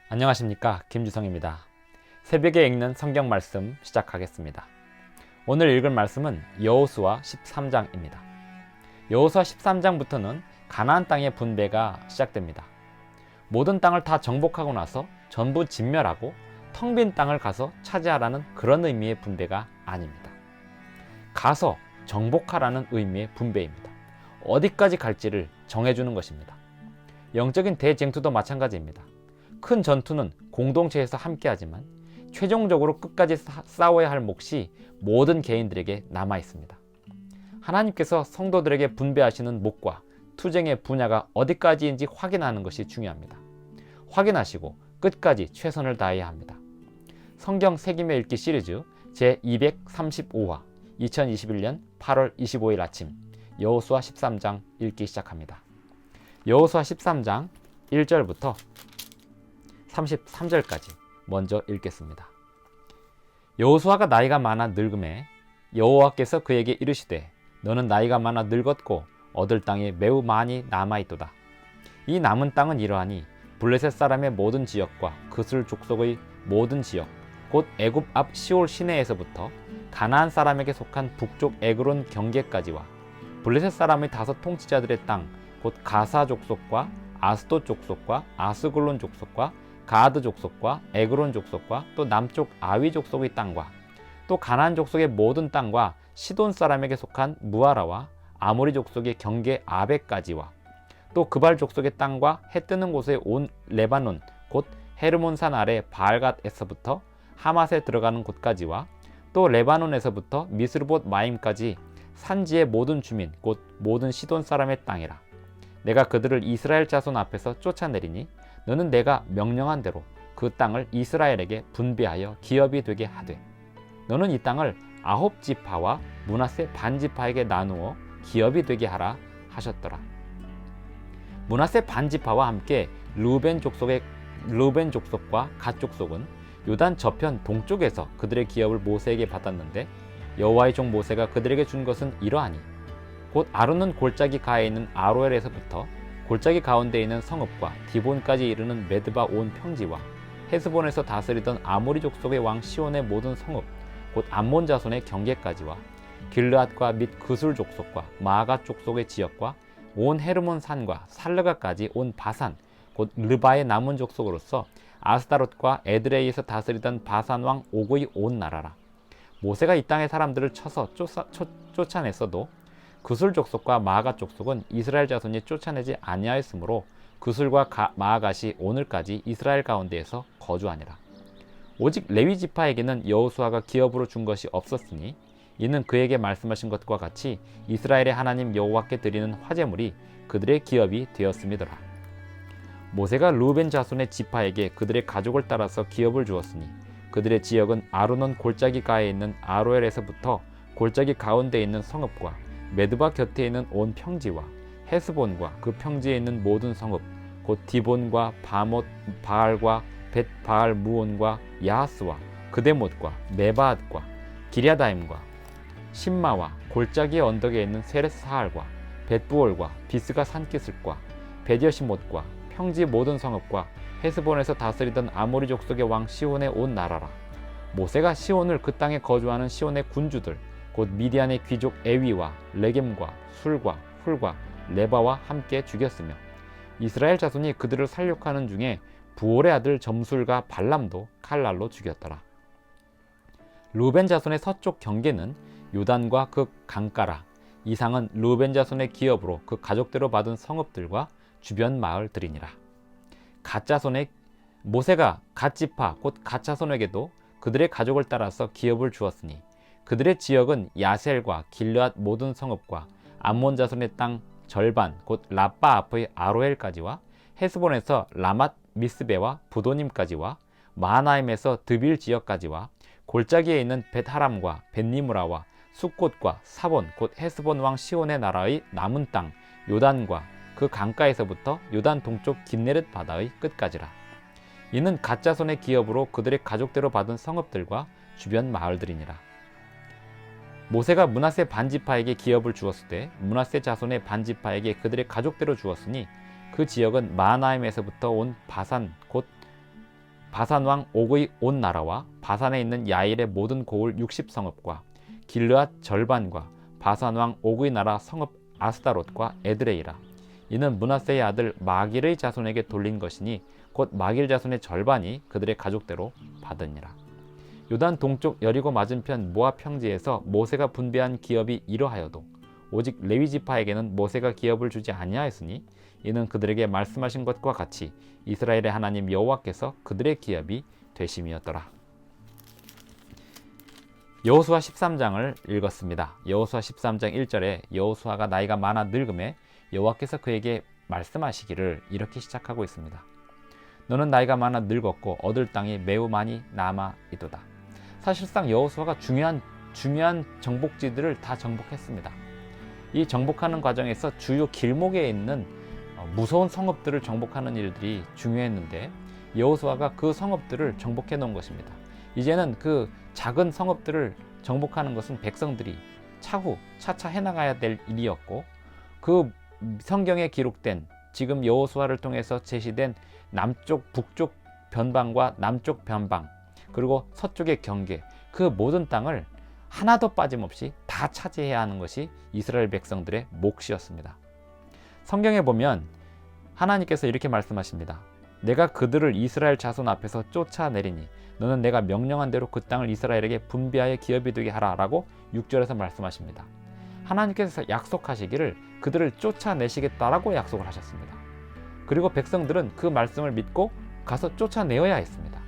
안녕하십니까, 김주성입니다. 새벽에 읽는 성경 말씀 시작하겠습니다. 오늘 읽을 말씀은 여호수아 13장입니다. 여호수아 13장부터는 가나안 땅의 분배가 시작됩니다. 모든 땅을 다 정복하고 나서 전부 진멸하고 텅 빈 땅을 가서 차지하라는 그런 의미의 분배가 아닙니다. 가서 정복하라는 의미의 분배입니다. 어디까지 갈지를 정해주는 것입니다. 영적인 대쟁투도 마찬가지입니다. 큰 전투는 공동체에서 함께하지만 최종적으로 끝까지 싸워야 할 몫이 모든 개인들에게 남아 있습니다. 하나님께서 성도들에게 분배하시는 몫과 투쟁의 분야가 어디까지인지 확인하는 것이 중요합니다. 확인하시고 끝까지 최선을 다해야 합니다. 성경 새김에 읽기 시리즈 제235화 2021년 8월 25일 아침 여호수아 13장 읽기 시작합니다. 여호수아 13장 1절부터 33절까지 먼저 읽겠습니다. 여호수아가 나이가 많아 늙음에 여호와께서 그에게 이르시되 너는 나이가 많아 늙었고 얻을 땅이 매우 많이 남아있도다. 이 남은 땅은 이러하니 블레셋 사람의 모든 지역과 그술 족속의 모든 지역 곧 애굽 앞 시올 시내에서부터 가나안 사람에게 속한 북쪽 에그론 경계까지와 블레셋 사람의 5 통치자들의 땅 곧 가사 족속과 아스돗 족속과 아스글론 족속과 가드 족속과 에그론 족속과 또 남쪽 아위 족속의 땅과 또 가나안 족속의 모든 땅과 시돈 사람에게 속한 무아라와 아모리 족속의 경계 아베까지와 또 그발 족속의 땅과 해 뜨는 곳에 온 레바논 곧 헤르몬산 아래 바알갓에서부터 하맛에 들어가는 곳까지와 또 레바논에서부터 미스르봇 마임까지 산지의 모든 주민 곧 모든 시돈 사람의 땅이라. 내가 그들을 이스라엘 자손 앞에서 쫓아내리니 너는 내가 명령한 대로 그 땅을 이스라엘에게 분배하여 기업이 되게 하되 너는 이 땅을 9지파와 므낫세 반지파에게 나누어 기업이 되게 하라 하셨더라. 므낫세 반지파와 함께 르우벤 족속과 갓 족속은 요단 저편 동쪽에서 그들의 기업을 모세에게 받았는데 여호와의 종 모세가 그들에게 준 것은 이러하니 곧 아론은 골짜기 가에 있는 아로엘에서부터 골짜기 가운데 있는 성읍과 디본까지 이르는 메드바 온 평지와 헤스본에서 다스리던 아모리 족속의 왕 시온의 모든 성읍 곧 암몬 자손의 경계까지와 길르앗과 및 그술 족속과 마아가 족속의 지역과 온 헤르몬 산과 살르가까지 온 바산 곧 르바의 남은 족속으로서 아스다롯과 에드레이에서 다스리던 바산 왕 옥의 온 나라라. 모세가 이 땅의 사람들을 쳐서 쫓아냈어도 그술 족속과 마아가 족속은 이스라엘 자손이 쫓아내지 아니하였으므로 그술과 마아갓이 오늘까지 이스라엘 가운데에서 거주하니라. 오직 레위 지파에게는 여호수아가 기업으로 준 것이 없었으니 이는 그에게 말씀하신 것과 같이 이스라엘의 하나님 여호와께 드리는 화제물이 그들의 기업이 되었음이더라. 모세가 르우벤 자손의 지파에게 그들의 가족을 따라서 기업을 주었으니 그들의 지역은 아르논 골짜기 가에 있는 아로엘에서부터 골짜기 가운데 있는 성읍과 메드바 곁에 있는 온 평지와 헤스본과 그 평지에 있는 모든 성읍 곧 디본과 바못 바알과 벳 바알 무온과 야하스와 그데못과 메바앗과 기랴다임과 신마와 골짜기의 언덕에 있는 세렛사할과 벳부올과 비스가 산기슭과 벳여시못과 평지 모든 성읍과 헤스본에서 다스리던 아모리 족속의 왕 시온의 온 나라라. 모세가 시온을 그 땅에 거주하는 시온의 군주들 곧 미디안의 귀족 에위와 레겜과 술과 훌과 레바와 함께 죽였으며 이스라엘 자손이 그들을 살육하는 중에 부올의 아들 점술과 발람도 칼날로 죽였더라. 르우벤 자손의 서쪽 경계는 요단과 그 강가라. 이상은 르우벤 자손의 기업으로 그 가족대로 받은 성읍들과 주변 마을들이니라. 갓 자손의 모세가 갓 지파 곧 갓 자손에게도 그들의 가족을 따라서 기업을 주었으니 그들의 지역은 야셀과 길르앗 모든 성읍과 암몬 자손의 땅 절반 곧 라빠 앞의 아로엘까지와 헤스본에서 라맛 미스베와 부도님까지와 마하나임에서 드빌 지역까지와 골짜기에 있는 벳하람과 벳니무라와 숫곳과 사본 곧 헤스본 왕 시온의 나라의 남은 땅 요단과 그 강가에서부터 요단 동쪽 긴네렛 바다의 끝까지라. 이는 갓 자손의 기업으로 그들의 가족대로 받은 성읍들과 주변 마을들이니라. 모세가 므낫세 반지파에게 기업을 주었으되 므낫세 자손의 반지파에게 그들의 가족대로 주었으니 그 지역은 마하나임에서부터 온 바산 곧 바산 왕 옥의 온 나라와 바산에 있는 야일의 모든 고을 60성읍과 길르앗 절반과 바산 왕 옥의 나라 성읍 아스다롯과 에드레이라. 이는 므낫세의 아들 마길의 자손에게 돌린 것이니 곧 마길 자손의 절반이 그들의 가족대로 받으니라. 요단 동쪽 여리고 맞은편 모압 평지에서 모세가 분배한 기업이 이러하여도 오직 레위 지파에게는 모세가 기업을 주지 아니하였으니 이는 그들에게 말씀하신 것과 같이 이스라엘의 하나님 여호와께서 그들의 기업이 되심이었더라. 여호수아 13장을 읽었습니다. 여호수아 13장 1절에 여호수아가 나이가 많아 늙음에 여호와께서 그에게 말씀하시기를 이렇게 시작하고 있습니다. 너는 나이가 많아 늙었고 얻을 땅이 매우 많이 남아있도다. 사실상 여호수아가 중요한 정복지들을 다 정복했습니다. 이 정복하는 과정에서 주요 길목에 있는 무서운 성읍들을 정복하는 일들이 중요했는데 여호수아가 그 성읍들을 정복해 놓은 것입니다. 이제는 그 작은 성읍들을 정복하는 것은 백성들이 차후 차차 해나가야 될 일이었고, 그 성경에 기록된 지금 여호수아를 통해서 제시된 남쪽 북쪽 변방과 남쪽 변방 그리고 서쪽의 경계, 그 모든 땅을 하나도 빠짐없이 다 차지해야 하는 것이 이스라엘 백성들의 몫이었습니다. 성경에 보면 하나님께서 이렇게 말씀하십니다. 내가 그들을 이스라엘 자손 앞에서 쫓아내리니 너는 내가 명령한 대로 그 땅을 이스라엘에게 분배하여 기업이 되게 하라 라고 6절에서 말씀하십니다. 하나님께서 약속하시기를 그들을 쫓아내시겠다라고 약속을 하셨습니다. 그리고 백성들은 그 말씀을 믿고 가서 쫓아내어야 했습니다.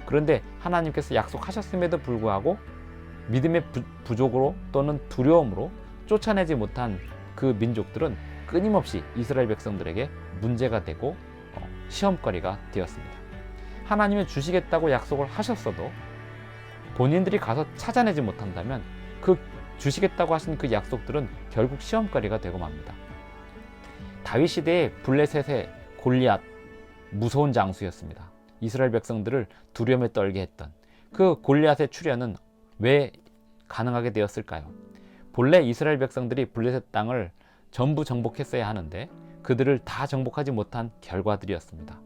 그런데 하나님께서 약속하셨음에도 불구하고 믿음의 부족으로 또는 두려움으로 쫓아내지 못한 그 민족들은 끊임없이 이스라엘 백성들에게 문제가 되고 시험거리가 되었습니다. 하나님이 주시겠다고 약속을 하셨어도 본인들이 가서 찾아내지 못한다면 그 주시겠다고 하신 그 약속들은 결국 시험거리가 되고 맙니다. 다윗 시대의 블레셋의 골리앗, 무서운 장수였습니다. 이스라엘 백성들을 두려움에 떨게 했던 그 골리앗의 출현은 왜 가능하게 되었을까요? 본래 이스라엘 백성들이 블레셋 땅을 전부 정복했어야 하는데 그들을 다 정복하지 못한 결과들이었습니다.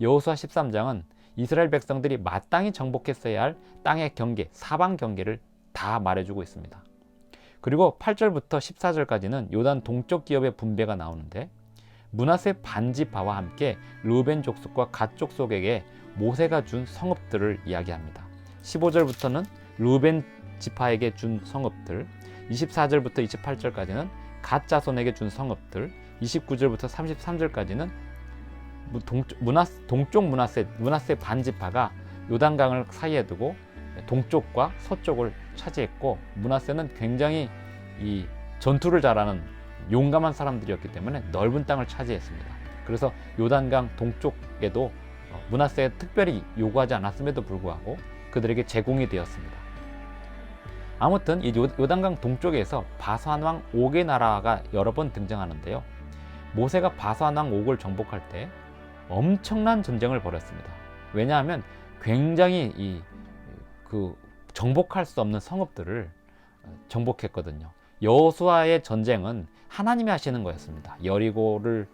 여호수아 13장은 이스라엘 백성들이 마땅히 정복했어야 할 땅의 경계, 사방 경계를 다 말해주고 있습니다. 그리고 8절부터 14절까지는 요단 동쪽 기업의 분배가 나오는데 므낫세 반지파와 함께 르우벤 족속과 갓 족속에게 모세가 준 성읍들을 이야기합니다. 15절부터는 르우벤 지파에게 준 성읍들, 24절부터 28절까지는 갓 자손에게 준 성읍들, 29절부터 33절까지는 동쪽 므낫세 반지파가 요단강을 사이에 두고 동쪽과 서쪽을 차지했고, 므낫세는 굉장히 이 전투를 잘하는 용감한 사람들이었기 때문에 넓은 땅을 차지했습니다. 그래서 요단강 동쪽에도 므낫세에 특별히 요구하지 않았음에도 불구하고 그들에게 제공이 되었습니다. 아무튼 이 요단강 동쪽에서 바산 왕 옥의 나라가 여러 번 등장하는데요. 모세가 바산 왕 옥을 정복할 때 엄청난 전쟁을 벌였습니다. 왜냐하면 굉장히 정복할 수 없는 성읍들을 정복했거든요. 여호수아의 전쟁은 하나님이 하시는 거였습니다. 여리고를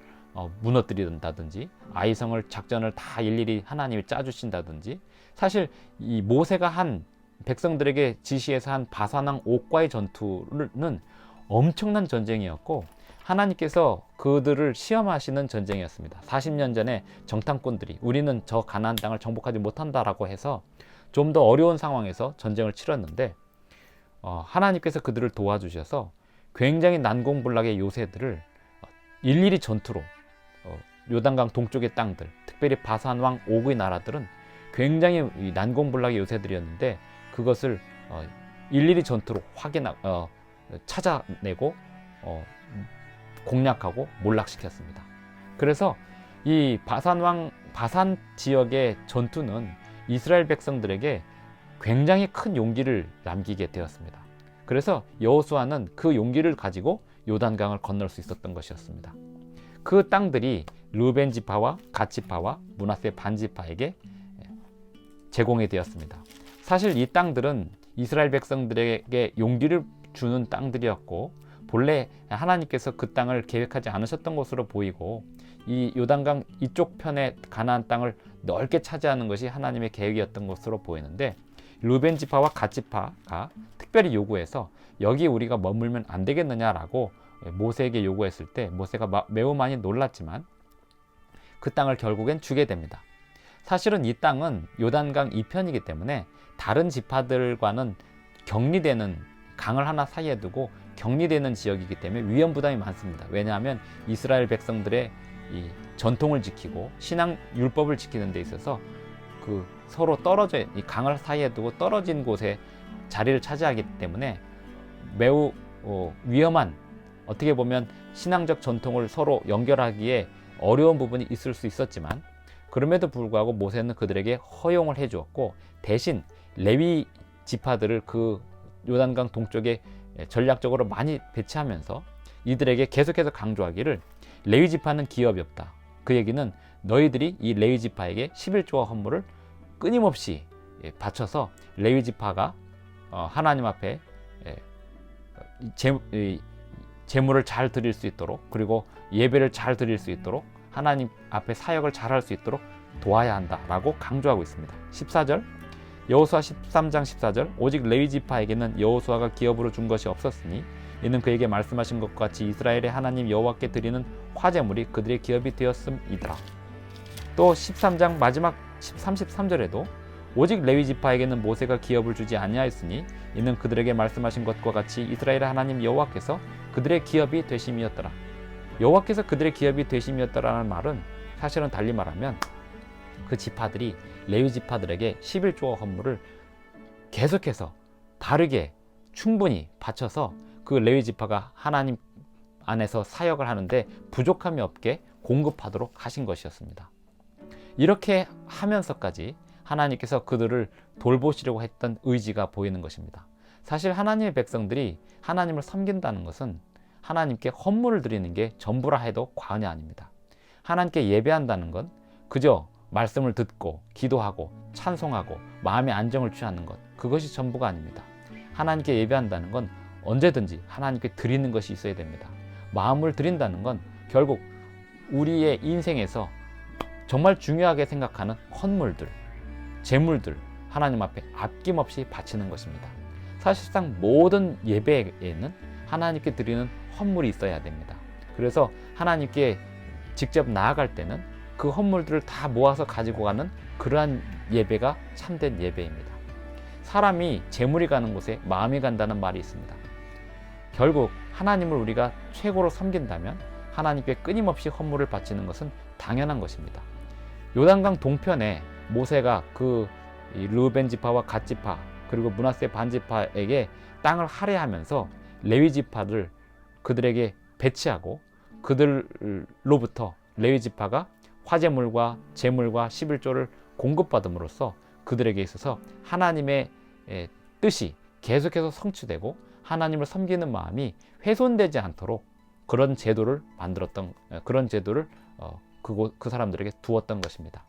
무너뜨린다든지 아이성을 작전을 다 일일이 하나님이 짜주신다든지, 사실 이 모세가 한 백성들에게 지시해서 한 바산왕 옥과의 전투는 엄청난 전쟁이었고 하나님께서 그들을 시험하시는 전쟁이었습니다. 40년 전에 정탐꾼들이 우리는 저 가나안 땅을 정복하지 못한다라고 해서 좀 더 어려운 상황에서 전쟁을 치렀는데 하나님께서 그들을 도와주셔서 굉장히 난공불락의 요새들을 일일이 전투로 요단강 동쪽의 땅들, 특별히 바산왕 옥의 나라들은 굉장히 난공불락의 요새들이었는데 그것을 일일이 전투로 찾아내고 공략하고 몰락시켰습니다. 그래서 이 바산 지역의 전투는 이스라엘 백성들에게 굉장히 큰 용기를 남기게 되었습니다. 그래서 여호수아는 그 용기를 가지고 요단강을 건널 수 있었던 것이었습니다. 그 땅들이 르우벤 지파와 갓 지파와 므낫세 반 지파에게 제공이 되었습니다. 사실 이 땅들은 이스라엘 백성들에게 용기를 주는 땅들이었고 본래 하나님께서 그 땅을 계획하지 않으셨던 것으로 보이고 이 요단강 이쪽 편의 가나안 땅을 넓게 차지하는 것이 하나님의 계획이었던 것으로 보이는데, 르벤 지파와 갓 지파가 특별히 요구해서 여기 우리가 머물면 안 되겠느냐라고 모세에게 요구했을 때 모세가 매우 많이 놀랐지만 그 땅을 결국엔 주게 됩니다. 사실은 이 땅은 요단강 이편이기 때문에 다른 지파들과는 격리되는, 강을 하나 사이에 두고 격리되는 지역이기 때문에 위험 부담이 많습니다. 왜냐하면 이스라엘 백성들의 이 전통을 지키고 신앙 율법을 지키는 데 있어서 그 서로 떨어져, 이 강을 사이에 두고 떨어진 곳에 자리를 차지하기 때문에 매우 위험한, 어떻게 보면 신앙적 전통을 서로 연결하기에 어려운 부분이 있을 수 있었지만, 그럼에도 불구하고 모세는 그들에게 허용을 해 주었고, 대신 레위 지파들을 그 요단강 동쪽에 전략적으로 많이 배치하면서 이들에게 계속해서 강조하기를, 레위 지파는 기업이 없다. 그 얘기는 너희들이 이 레위 지파에게 11조와 헌물을 끊임없이 바쳐서 레위 지파가 하나님 앞에 제물을 잘 드릴 수 있도록, 그리고 예배를 잘 드릴 수 있도록, 하나님 앞에 사역을 잘 할 수 있도록 도와야 한다라고 강조하고 있습니다. 14절, 여호수아 13장 14절, 오직 레위 지파에게는 여호수아가 기업으로 준 것이 없었으니 이는 그에게 말씀하신 것과 같이 이스라엘의 하나님 여호와께 드리는 화제물이 그들의 기업이 되었음이더라. 또 13장 마지막 33절에도 오직 레위 지파에게는 모세가 기업을 주지 아니하였으니 이는 그들에게 말씀하신 것과 같이 이스라엘의 하나님 여호와께서 그들의 기업이 되심이었더라. 여호와께서 그들의 기업이 되심이었더라는 말은 사실은 달리 말하면 그 지파들이 레위 지파들에게 11조와 헌물을 계속해서 다르게 충분히 바쳐서 그 레위 지파가 하나님 안에서 사역을 하는데 부족함이 없게 공급하도록 하신 것이었습니다. 이렇게 하면서까지 하나님께서 그들을 돌보시려고 했던 의지가 보이는 것입니다. 사실 하나님의 백성들이 하나님을 섬긴다는 것은 하나님께 헌물을 드리는 게 전부라 해도 과언이 아닙니다. 하나님께 예배한다는 건 그저 말씀을 듣고 기도하고 찬송하고 마음의 안정을 취하는 것, 그것이 전부가 아닙니다. 하나님께 예배한다는 건 언제든지 하나님께 드리는 것이 있어야 됩니다. 마음을 드린다는 건 결국 우리의 인생에서 정말 중요하게 생각하는 헌물들, 제물들, 하나님 앞에 아낌없이 바치는 것입니다. 사실상 모든 예배에는 하나님께 드리는 헌물이 있어야 됩니다. 그래서 하나님께 직접 나아갈 때는 그 헌물들을 다 모아서 가지고 가는 그러한 예배가 참된 예배입니다. 사람이 재물이 가는 곳에 마음이 간다는 말이 있습니다. 결국 하나님을 우리가 최고로 섬긴다면 하나님께 끊임없이 헌물을 바치는 것은 당연한 것입니다. 요단강 동편에 모세가 그 르벤 지파와 갓 지파 그리고 므낫세 반 지파에게 땅을 할애하면서 레위 지파를 그들에게 배치하고 그들로부터 레위 지파가 화제물과 제물과 11조를 공급받음으로써 그들에게 있어서 하나님의 뜻이 계속해서 성취되고 하나님을 섬기는 마음이 훼손되지 않도록 그런 제도를 만들었던, 그런 제도를 그 사람들에게 두었던 것입니다.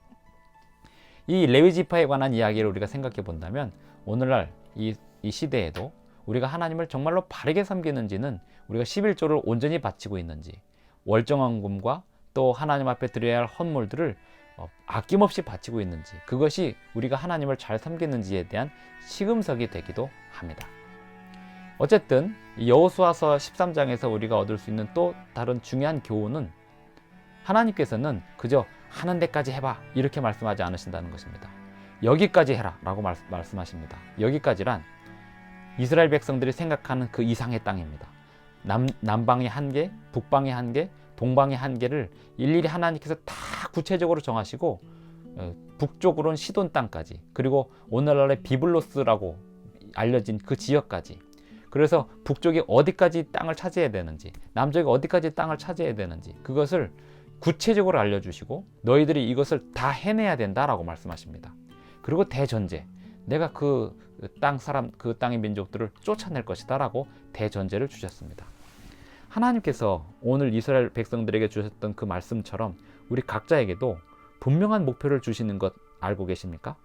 이 레위 지파에 관한 이야기를 우리가 생각해 본다면 오늘날 이 시대에도 우리가 하나님을 정말로 바르게 섬기는지는 우리가 11조를 온전히 바치고 있는지, 월정헌금과 또 하나님 앞에 드려야 할 헌물들을 아낌없이 바치고 있는지, 그것이 우리가 하나님을 잘 섬기는지에 대한 시금석이 되기도 합니다. 어쨌든 여호수아서 13장에서 우리가 얻을 수 있는 또 다른 중요한 교훈은 하나님께서는 그저 하는 데까지 해봐 이렇게 말씀하지 않으신다는 것입니다. 여기까지 해라 라고 말씀하십니다. 여기까지란 이스라엘 백성들이 생각하는 그 이상의 땅입니다. 남방의 한계, 북방의 한계, 동방의 한계를 일일이 하나님께서 다 구체적으로 정하시고 북쪽으로는 시돈 땅까지, 그리고 오늘날의 비블로스라고 알려진 그 지역까지, 그래서 북쪽이 어디까지 땅을 차지해야 되는지, 남쪽이 어디까지 땅을 차지해야 되는지 그것을 구체적으로 알려주시고 너희들이 이것을 다 해내야 된다라고 말씀하십니다. 그리고 대전제, 내가 그 땅의 민족들을 쫓아낼 것이다 라고 대전제를 주셨습니다. 하나님께서 오늘 이스라엘 백성들에게 주셨던 그 말씀처럼 우리 각자에게도 분명한 목표를 주시는 것 알고 계십니까?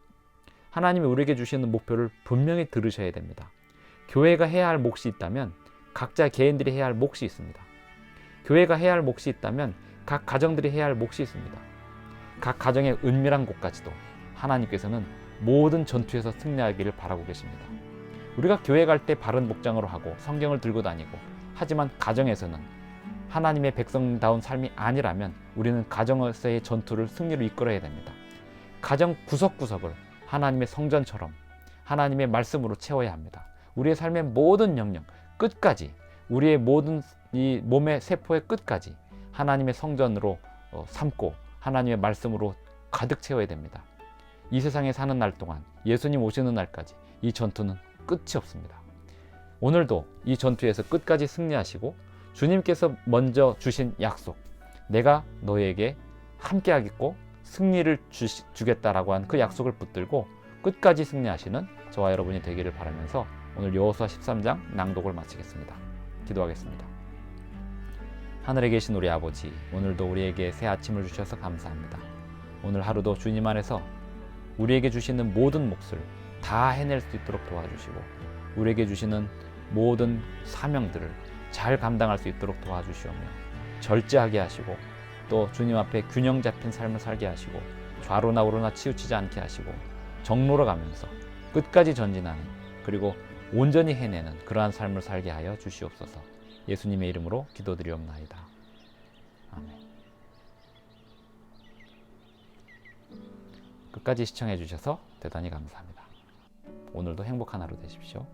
하나님이 우리에게 주시는 목표를 분명히 들으셔야 됩니다. 교회가 해야 할 몫이 있다면 각자 개인들이 해야 할 몫이 있습니다. 교회가 해야 할 몫이 있다면 각 가정들이 해야 할 몫이 있습니다. 각 가정의 은밀한 곳까지도 하나님께서는 모든 전투에서 승리하기를 바라고 계십니다. 우리가 교회 갈 때 바른 복장으로 하고 성경을 들고 다니고, 하지만 가정에서는 하나님의 백성다운 삶이 아니라면 우리는 가정에서의 전투를 승리로 이끌어야 됩니다. 가정 구석구석을 하나님의 성전처럼 하나님의 말씀으로 채워야 합니다. 우리의 삶의 모든 영역 끝까지, 우리의 모든 이 몸의 세포의 끝까지 하나님의 성전으로 삼고 하나님의 말씀으로 가득 채워야 됩니다. 이 세상에 사는 날 동안, 예수님 오시는 날까지 이 전투는 끝이 없습니다. 오늘도 이 전투에서 끝까지 승리하시고, 주님께서 먼저 주신 약속, 내가 너에게 함께 하겠고 승리를 주겠다라고 한 그 약속을 붙들고 끝까지 승리하시는 저와 여러분이 되기를 바라면서 오늘 여호수아 13장 낭독을 마치겠습니다. 기도하겠습니다. 하늘에 계신 우리 아버지, 오늘도 우리에게 새 아침을 주셔서 감사합니다. 오늘 하루도 주님 안에서 우리에게 주시는 모든 몫을 다 해낼 수 있도록 도와주시고, 우리에게 주시는 모든 사명들을 잘 감당할 수 있도록 도와주시오며, 절제하게 하시고 또 주님 앞에 균형 잡힌 삶을 살게 하시고, 좌로나 우로나 치우치지 않게 하시고, 정로로 가면서 끝까지 전진하는, 그리고 온전히 해내는 그러한 삶을 살게 하여 주시옵소서. 예수님의 이름으로 기도드리옵나이다. 아멘. 끝까지 시청해 주셔서 대단히 감사합니다. 오늘도 행복한 하루 되십시오.